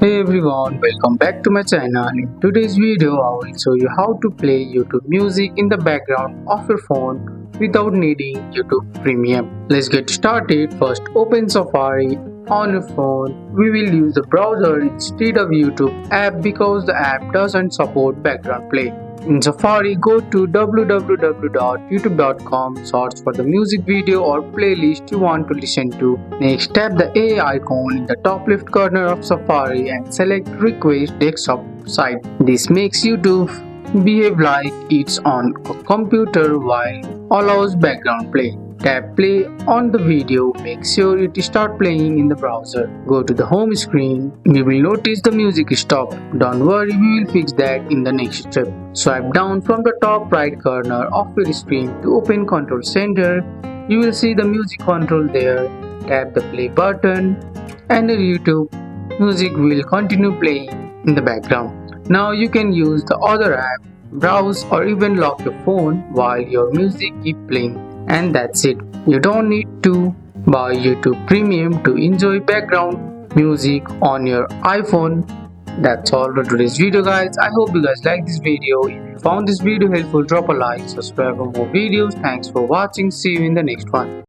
Hey everyone, welcome back to my channel. In today's video, I will show you how to play YouTube music in the background of your phone without needing YouTube Premium. Let's get started. First, open Safari on your phone. We will use the browser instead of YouTube app because the app doesn't support background play. In Safari, go to www.youtube.com, search for the music video or playlist you want to listen to. Next, tap the A icon in the top left corner of Safari and select Request Desktop Site. This makes YouTube behave like it's on a computer while allows background play. Tap play on the video, make sure it start playing in the browser. Go to the home screen, you will notice the music stopped. Don't worry, we will fix that in the next step. Swipe down from the top right corner of your screen to open Control Center. You will see the music control there. Tap the play button and the YouTube music will continue playing in the background. Now you can use the other app, browse or even lock your phone while your music keep playing. And that's it. You don't need to buy YouTube Premium to enjoy background music on your iPhone. That's all for today's video, guys. I hope you guys like this video. If you found this video helpful, drop a like, subscribe for more videos. Thanks for watching. See you in the next one.